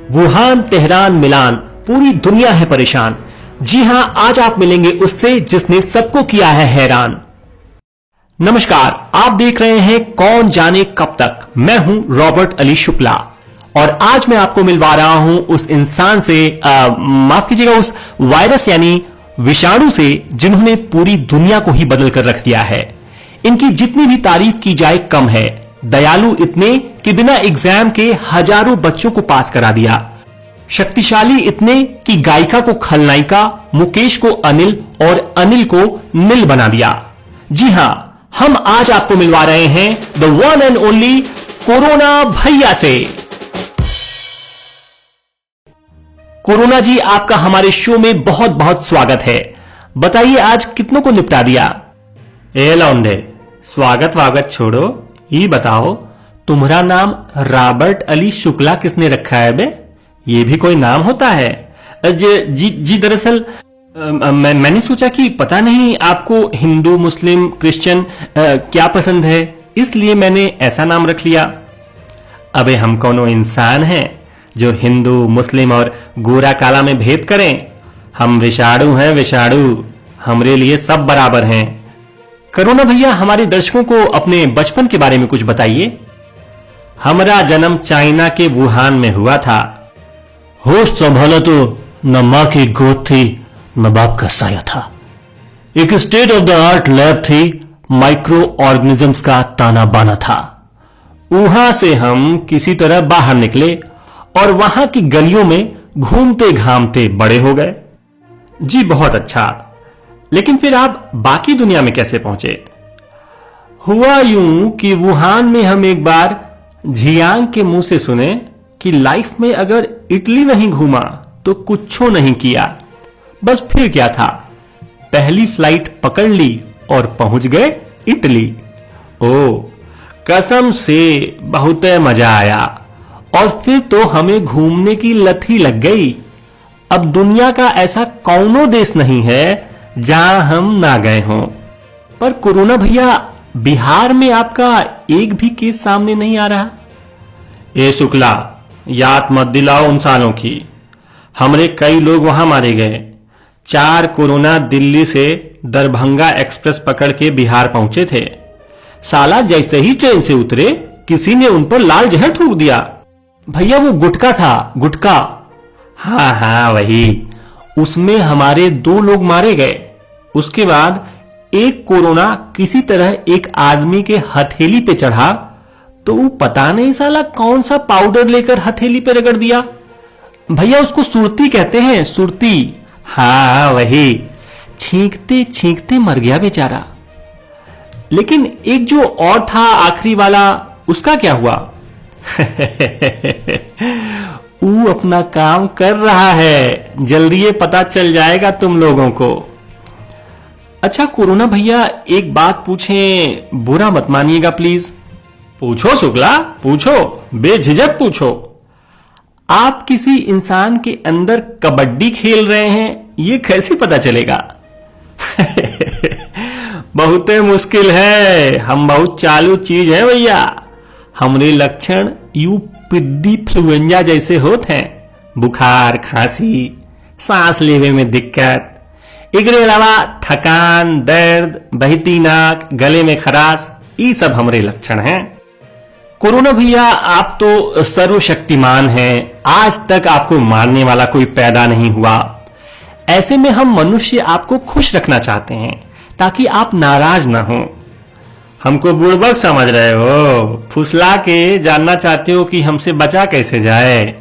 Wuhan, Tehran, मिलान, पूरी दुनिया है परेशान। जी हां, आज आप मिलेंगे उससे जिसने सबको किया है हैरान। नमस्कार, आप देख रहे हैं कौन जाने कब तक। मैं हूं रॉबर्ट अली शुक्ला और आज मैं आपको मिलवा रहा हूं उस इंसान से, माफ कीजिएगा, उस वायरस यानी विषाणु से जिन्होंने पूरी दुनिया को ही बदल कर रख दिया है। इनकी जितनी भी तारीफ की जाए कम है। दयालु इतने कि बिना एग्जाम के हजारों बच्चों को पास करा दिया। शक्तिशाली इतने कि गायिका को खलनायिका, मुकेश को अनिल और अनिल को नील बना दिया। जी हां, हम आज आपको मिलवा रहे हैं the one and only corona भैया से। कोरोना जी, आपका हमारे शो में बहुत बहुत स्वागत है। बताइए आज कितनों को निपटा दिया? ए लौंडे, स्वागत वागत छोड़ो, ये बताओ तुम्हारा नाम रॉबर्ट अली शुक्ला किसने रखा है बे? ये भी कोई नाम होता है? जी दरअसल मैंने सोचा कि पता नहीं आपको हिंदू, मुस्लिम, क्रिश्चियन क्या पसंद है, इसलिए मैंने ऐसा नाम रख लिया। अबे हम कौनो इंसान हैं जो हिंदू, मुस्लिम और गोरा काला में भेद करें? हम विषाणु हैं, विषाणु। हमरे लिए सब बराबर हैं। कोरोना भैया, हमारे दर्शकों को अपने बचपन के बारे में कुछ बताइए। हमारा जन्म चाइना के वुहान में हुआ था। होश संभाला तो न मां की गोद थी न बाप का साया था। एक state of the art lab थी, माइक्रो ऑर्गेनिजम्स का ताना बाना था। वहां से हम किसी तरह बाहर निकले और वहां की गलियों में घूमते घामते बड़े हो गए। जी बहुत अच्छा, लेकिन फिर आप बाकी दुनिया में कैसे पहुंचे? हुआ यूं कि वुहान में हम एक बार झियांग के मुंह से सुने कि लाइफ में अगर इटली नहीं घूमा तो कुछो नहीं किया। बस फिर क्या था, पहली फ्लाइट पकड़ ली और पहुंच गए इटली। ओ कसम से बहुत मजा आया। और फिर तो हमें घूमने की लत ही लग गई। अब दुनिया का ऐसा कौनो देश नहीं है जहां हम ना गए हों। पर कोरोना भैया, बिहार में आपका एक भी केस सामने नहीं आ रहा। ए शुक्ला, याद मत दिलाओ उन सालों की। हमरे कई लोग वहां मारे गए। 4 कोरोना दिल्ली से दरभंगा एक्सप्रेस पकड़ के बिहार पहुंचे थे। साला जैसे ही ट्रेन से उतरे किसी ने उन पर लाल जहर थूक दिया। भैया वो गुटखा था, गुटखा। हाँ हाँ वही। उसमें हमारे 2 लोग मारे गए। उसके बाद एक कोरोना किसी तरह एक आदमी के हथेली पे चढ़ा तो वो पता नहीं साला कौन सा पाउडर लेकर हथेली पे रगड़ दिया। भैया उसको सुरती कहते हैं, सुरती। हाँ वही। छींकते छींकते मर गया बेचारा। लेकिन एक जो और था आखिरी वाला, उसका क्या हुआ? वो अपना काम कर रहा है, जल्दी ये पता चल जाएगा तुम लोगों को। अच्छा कोरोना भैया, एक बात पूछें, बुरा मत मानिएगा प्लीज। पूछो शुक्ला, पूछो, बेझिझक पूछो। आप किसी इंसान के अंदर कबड्डी खेल रहे हैं, ये कैसे पता चलेगा? बहुत मुश्किल है। हम बहुत चालू चीज है भैया। हमरे लक्षण यू पिद्दी फ्लुएंजा जैसे होते हैं। बुखार, खांसी, सांस लेवे में दिक्कत, एकरे अलावा थकान, दर्द, बहती नाक, गले में खराश, ये सब हमरे लक्षण हैं। कोरोना भैया, आप तो सर्वशक्तिमान हैं। आज तक आपको मारने वाला कोई पैदा नहीं हुआ। ऐसे में हम मनुष्य आपको खुश रखना चाहते हैं ताकि आप नाराज ना हो। हमको बुड़बक समझ रहे हो? फुसला के जानना चाहते हो कि हमसे बचा कैसे जाए?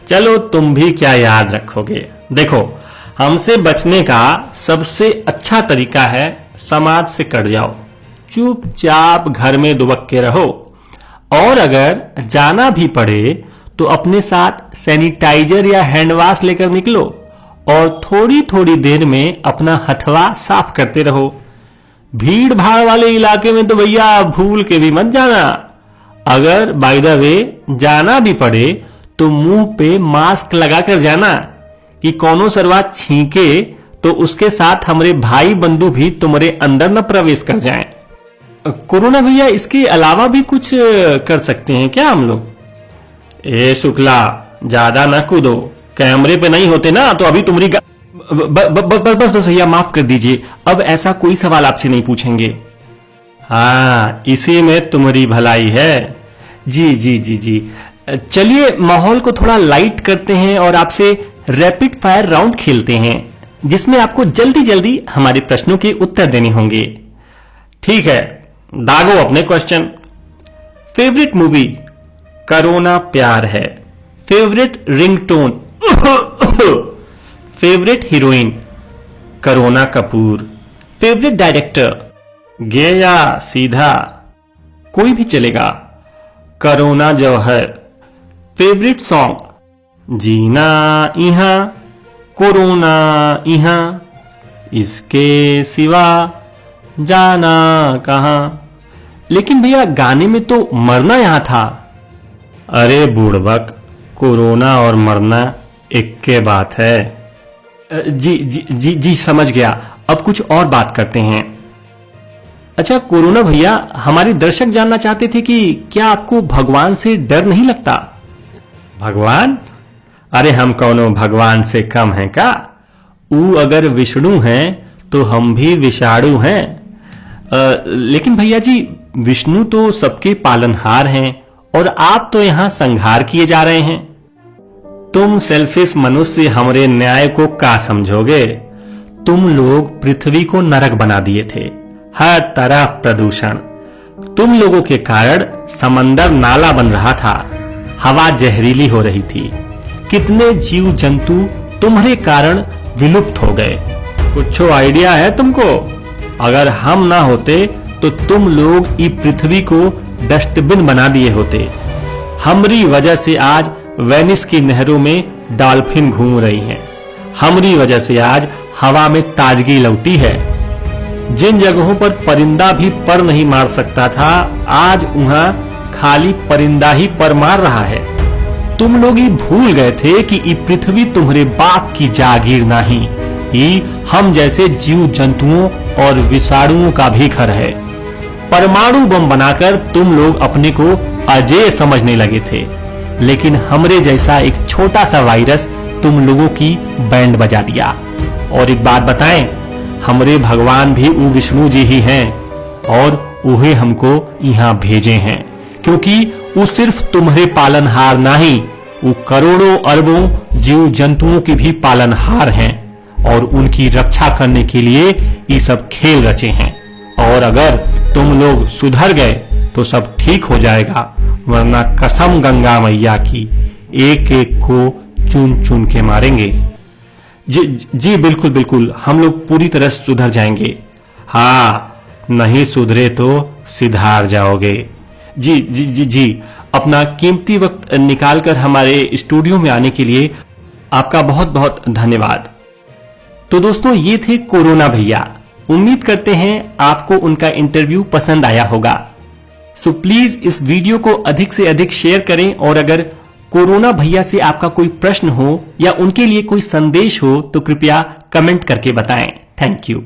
चलो तुम भी क्या याद रखोगे। देखो, हमसे बचने का सबसे अच्छा तरीका है समाज से कट जाओ, चुपचाप घर में दुबक के रहो, और अगर जाना भी पड़े तो अपने साथ सैनिटाइजर या हैंड वॉश लेकर निकलो और थोड़ी थोड़ी देर में अपना हथवा साफ करते रहो। भीड़ भाड़ वाले इलाके में तो भैया भूल के भी मत जाना। अगर बाय द वे जाना भी पड़े तो मुंह पे मास्क लगाकर जाना कि कौनो सरवा छींके तो उसके साथ हमारे भाई बंधु भी तुम्हारे अंदर न प्रवेश कर जाएं। कोरोना भैया, इसके अलावा भी कुछ कर सकते हैं क्या हम लोग? ए शुक्ला, ज्यादा न कूदो, कैमरे पे नहीं होते ना तो अभी तुम्हारी बस भैया माफ कर दीजिए, अब ऐसा कोई सवाल आपसे नहीं पूछेंगे। हाँ, इसी में तुम्हारी भलाई है। जी जी जी जी, चलिए माहौल को थोड़ा लाइट करते हैं और आपसे रैपिड फायर राउंड खेलते हैं, जिसमें आपको जल्दी जल्दी हमारे प्रश्नों के उत्तर देने होंगे। ठीक है, दागो अपने क्वेश्चन। Favourite movie? करोना प्यार है। Favourite ringtone? Favourite heroine? Corona Kapoor. Favourite director? Gay या सीधा? कोई भी चलेगा। करोना जौहर। Favourite song? जीना इहां, कोरोना इहां, इसके सिवा जाना कहां। लेकिन भैया गाने में तो मरना यहां था। अरे बूढ़बक, कोरोना और मरना एक के बात है। जी जी जी जी समझ गया, अब कुछ और बात करते हैं। अच्छा कोरोना भैया, हमारे दर्शक जानना चाहते थे कि क्या आपको भगवान से डर नहीं लगता? भगवान? अरे हम कौनो भगवान से कम हैं का? ऊ अगर विष्णु हैं तो हम भी विषाणु हैं। लेकिन भैया जी, विष्णु तो सबके पालनहार हैं और आप तो यहां संहार किए जा रहे हैं। तुम सेल्फिश मनुष्य हमरे न्याय को का समझोगे? तुम लोग पृथ्वी को नरक बना दिए थे, हर तरफ प्रदूषण। तुम लोगों के कारण समंदर नाला बन रहा था, हवा जहरीली हो रही थी, कितने जीव जंतु तुम्हारे कारण विलुप्त हो गए। कुछ आइडिया है तुमको? अगर हम ना होते तो तुम लोग इस पृथ्वी को डस्टबिन बना दिए होते। हमारी वजह से आज वेनिस की नहरों में डॉल्फिन घूम रही हैं। हमारी वजह से आज हवा में ताजगी लौटी है। जिन जगहों पर परिंदा भी पर नहीं मार सकता था, आज वहां खाली परिंदा ही पर मार रहा है। तुम लोग ही भूल गए थे कि ये पृथ्वी तुम्हारे बाप की जागीर नहीं, ये हम जैसे जीव जंतुओं और विषाणुओं का भी घर है। परमाणु बम बनाकर तुम लोग अपने को अजेय समझने लगे थे, लेकिन हमरे जैसा एक छोटा सा वायरस तुम लोगों की बैंड बजा दिया। और एक बात बताएं, हमरे भगवान भी वो विष्णु जी ही हैं और उन्हें हमको यहाँ भेजे हैं, क्योंकि वो सिर्फ तुम्हारे पालनहार नहीं, वो करोड़ों अरबों जीव जंतुओं के भी पालनहार हैं और उनकी रक्षा करने के लिए ये सब खेल रचे हैं। और अगर तुम लोग सुधर गए तो सब ठीक हो जाएगा, वरना कसम गंगा मैया की एक एक को चुन चुन के मारेंगे। जी जी बिल्कुल बिल्कुल, हम लोग पूरी तरह सुधर जाएंगे। हाँ, नहीं सुधरे तो सिधार जाओगे। जी जी जी जी, अपना कीमती वक्त निकालकर हमारे स्टूडियो में आने के लिए आपका बहुत बहुत धन्यवाद। तो दोस्तों, ये थे कोरोना भैया। उम्मीद करते हैं आपको उनका इंटरव्यू पसंद आया होगा। सो प्लीज इस वीडियो को अधिक से अधिक शेयर करें, और अगर कोरोना भैया से आपका कोई प्रश्न हो या उनके लिए कोई संदेश हो तो कृपया कमेंट करके बताएं। Thank you.